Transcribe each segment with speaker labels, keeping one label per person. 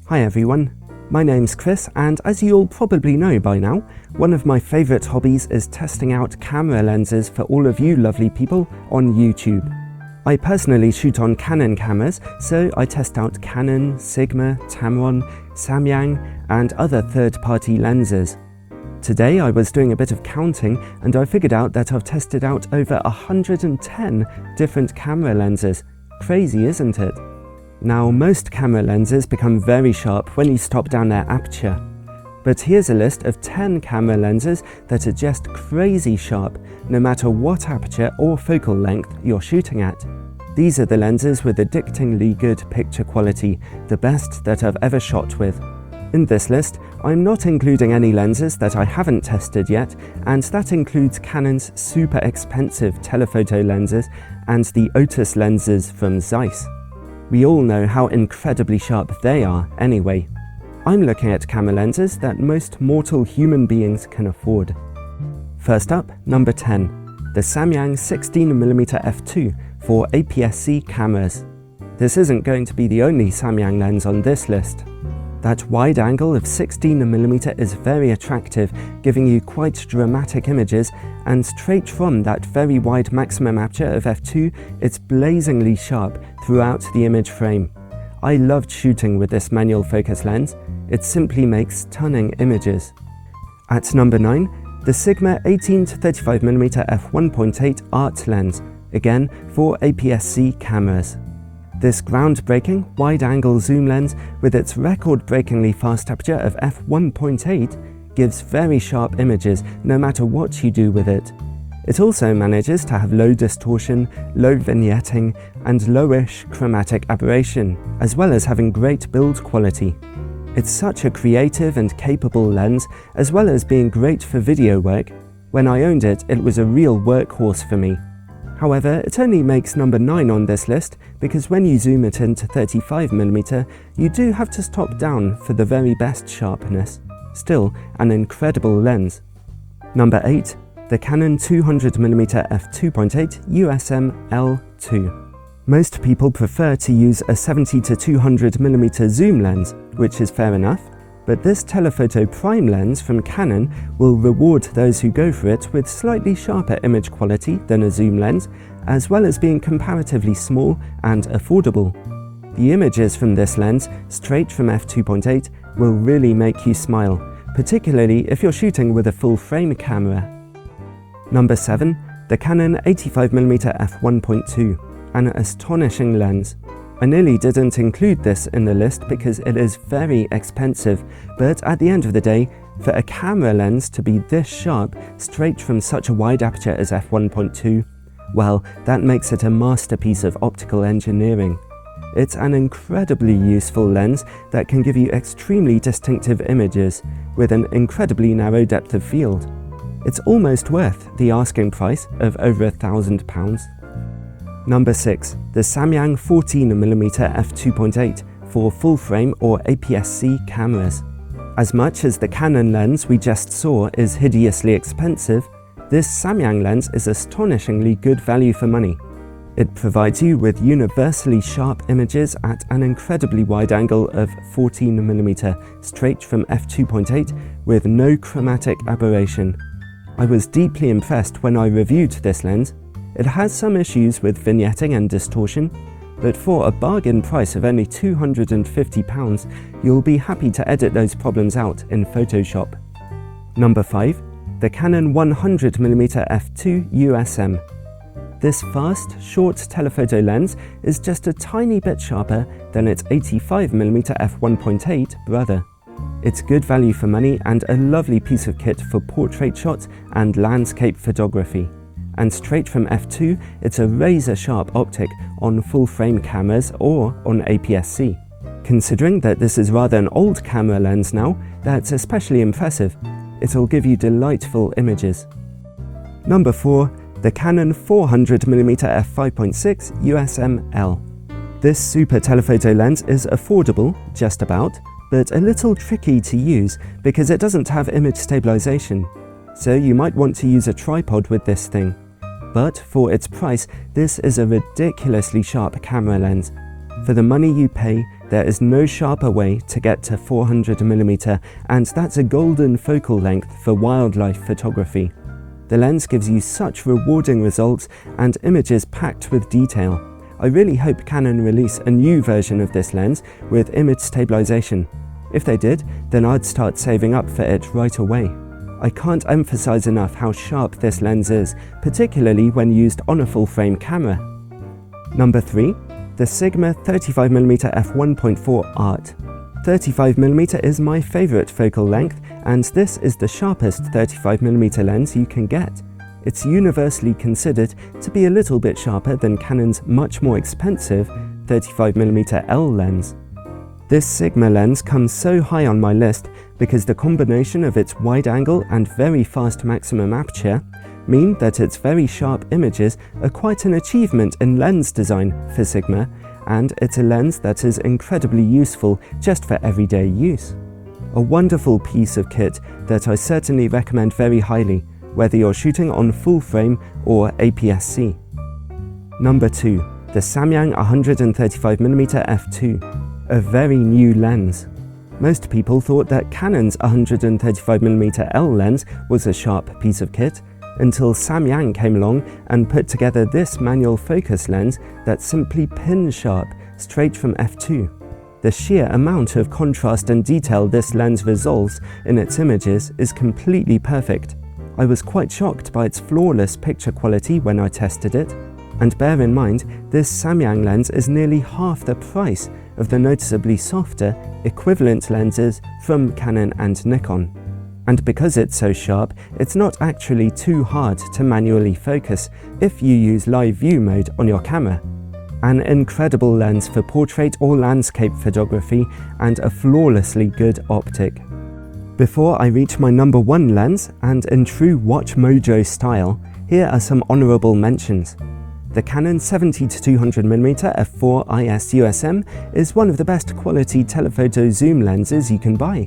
Speaker 1: Hi everyone, my name's Chris, and as you all probably know by now, one of my favourite hobbies is testing out camera lenses for all of you lovely people on YouTube. I personally shoot on Canon cameras, so I test out Canon, Sigma, Tamron, Samyang and other third-party lenses. Today I was doing a bit of counting and I figured out that I've tested out over 110 different camera lenses. Crazy, isn't it? Now, most camera lenses become very sharp when you stop down their aperture. But here's a list of 10 camera lenses that are just crazy sharp, no matter what aperture or focal length you're shooting at. These are the lenses with addictingly good picture quality, the best that I've ever shot with. In this list, I'm not including any lenses that I haven't tested yet, and that includes Canon's super expensive telephoto lenses and the Otus lenses from Zeiss. We all know how incredibly sharp they are anyway. I'm looking at camera lenses that most mortal human beings can afford. First up, number 10, the Samyang 16mm f2 for APS-C cameras. This isn't going to be the only Samyang lens on this list. That wide angle of 16mm is very attractive, giving you quite dramatic images, and straight from that very wide maximum aperture of f2, it's blazingly sharp throughout the image frame. I loved shooting with this manual focus lens. It simply makes stunning images. At number 9, the Sigma 18-35mm f1.8 Art lens, again for APS-C cameras. This groundbreaking wide-angle zoom lens with its record-breakingly fast aperture of f1.8 gives very sharp images no matter what you do with it. It also manages to have low distortion, low vignetting and lowish chromatic aberration, as well as having great build quality. It's such a creative and capable lens, as well as being great for video work. When I owned it, it was a real workhorse for me. However, it only makes number 9 on this list because when you zoom it into 35mm, you do have to stop down for the very best sharpness. Still, an incredible lens. Number 8, the Canon 200mm f2.8 USM L2. Most people prefer to use a 70-200mm zoom lens, which is fair enough. But this telephoto prime lens from Canon will reward those who go for it with slightly sharper image quality than a zoom lens, as well as being comparatively small and affordable. The images from this lens, straight from f2.8, will really make you smile, particularly if you're shooting with a full frame camera. Number 7, the Canon 85mm f1.2, an astonishing lens. I nearly didn't include this in the list because it is very expensive, but at the end of the day, for a camera lens to be this sharp straight from such a wide aperture as f1.2, well, that makes it a masterpiece of optical engineering. It's an incredibly useful lens that can give you extremely distinctive images with an incredibly narrow depth of field. It's almost worth the asking price of over £1,000. Number 6, the Samyang 14mm f2.8 for full-frame or APS-C cameras. As much as the Canon lens we just saw is hideously expensive, this Samyang lens is astonishingly good value for money. It provides you with universally sharp images at an incredibly wide angle of 14mm straight from f2.8 with no chromatic aberration. I was deeply impressed when I reviewed this lens. It has some issues with vignetting and distortion, but for a bargain price of only £250, you'll be happy to edit those problems out in Photoshop. Number 5, the Canon 100mm f2 USM. This fast, short telephoto lens is just a tiny bit sharper than its 85mm f1.8 brother. It's good value for money and a lovely piece of kit for portrait shots and landscape photography. And straight from f2, it's a razor-sharp optic on full-frame cameras or on APS-C. Considering that this is rather an old camera lens now, that's especially impressive. It'll give you delightful images. Number 4, the Canon 400mm f5.6 USM L. This super telephoto lens is affordable, just about, but a little tricky to use because it doesn't have image stabilization. So you might want to use a tripod with this thing. But for its price, this is a ridiculously sharp camera lens. For the money you pay, There is no sharper way to get to 400mm, and that's a golden focal length for wildlife photography. The lens gives you such rewarding results and images packed with detail. I really hope Canon release a new version of this lens with image stabilization. If they did, then I'd start saving up for it right away. I can't emphasize enough how sharp this lens is, particularly when used on a full-frame camera. Number 3. The Sigma 35mm f1.4 Art. 35mm is my favourite focal length, and this is the sharpest 35mm lens you can get. It's universally considered to be a little bit sharper than Canon's much more expensive 35mm L lens. This Sigma lens comes so high on my list because the combination of its wide angle and very fast maximum aperture mean that its very sharp images are quite an achievement in lens design for Sigma, and it's a lens that is incredibly useful just for everyday use. A wonderful piece of kit that I certainly recommend very highly, whether you're shooting on full frame or APS-C. Number 2. The Samyang 135mm f2, a very new lens. Most people thought that Canon's 135mm L lens was a sharp piece of kit, until Samyang came along and put together this manual focus lens that's simply pin sharp, straight from f2. The sheer amount of contrast and detail this lens resolves in its images is completely perfect. I was quite shocked by its flawless picture quality when I tested it. And bear in mind, this Samyang lens is nearly half the price of the noticeably softer, equivalent lenses from Canon and Nikon. And because it's so sharp, it's not actually too hard to manually focus if you use live view mode on your camera. An incredible lens for portrait or landscape photography and a flawlessly good optic. Before I reach my number 1 lens, and in true Watch Mojo style, here are some honourable mentions. The Canon 70-200mm f4 IS USM is one of the best quality telephoto zoom lenses you can buy.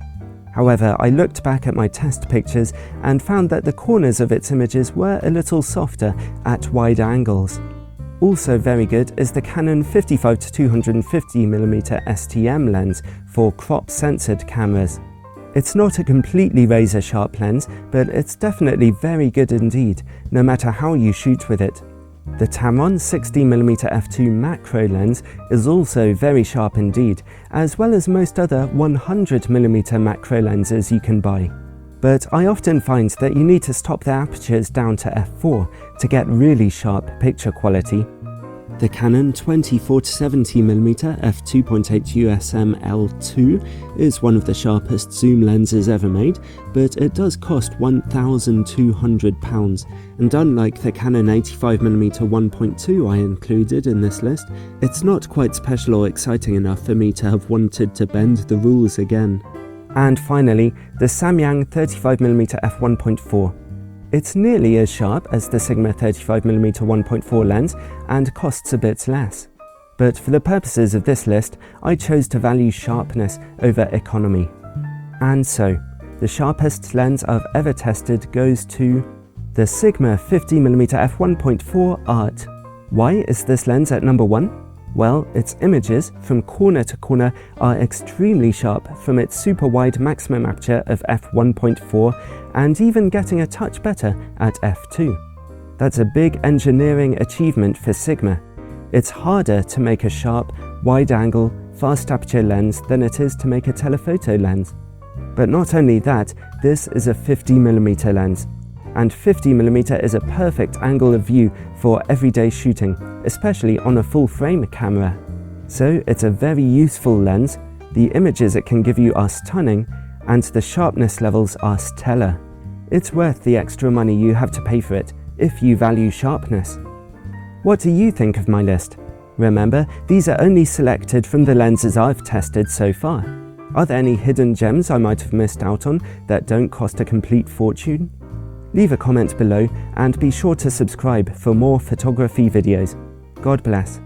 Speaker 1: However, I looked back at my test pictures and found that the corners of its images were a little softer at wide angles. Also very good is the Canon 55-250mm STM lens for crop-censored cameras. It's not a completely razor-sharp lens, but it's definitely very good indeed, no matter how you shoot with it. The Tamron 60mm f2 macro lens is also very sharp indeed, as well as most other 100mm macro lenses you can buy. But I often find that you need to stop the apertures down to f4 to get really sharp picture quality. The Canon 24-70mm f2.8 USM L2 is one of the sharpest zoom lenses ever made, but it does cost £1,200, and unlike the Canon 85mm 1.2 I included in this list, it's not quite special or exciting enough for me to have wanted to bend the rules again. And finally, the Samyang 35mm f1.4. It's nearly as sharp as the Sigma 35mm 1.4 lens and costs a bit less. But for the purposes of this list, I chose to value sharpness over economy. And so, the sharpest lens I've ever tested goes to the Sigma 50mm f1.4 Art. Why is this lens at number 1? Well, its images from corner to corner are extremely sharp from its super wide maximum aperture of f1.4 and even getting a touch better at f2. That's a big engineering achievement for Sigma. It's harder to make a sharp, wide angle, fast aperture lens than it is to make a telephoto lens. But not only that, this is a 50mm lens. And 50mm is a perfect angle of view for everyday shooting, especially on a full-frame camera. So it's a very useful lens, the images it can give you are stunning, and the sharpness levels are stellar. It's worth the extra money you have to pay for it, if you value sharpness. What do you think of my list? Remember, these are only selected from the lenses I've tested so far. Are there any hidden gems I might have missed out on that don't cost a complete fortune? Leave a comment below and be sure to subscribe for more photography videos. God bless.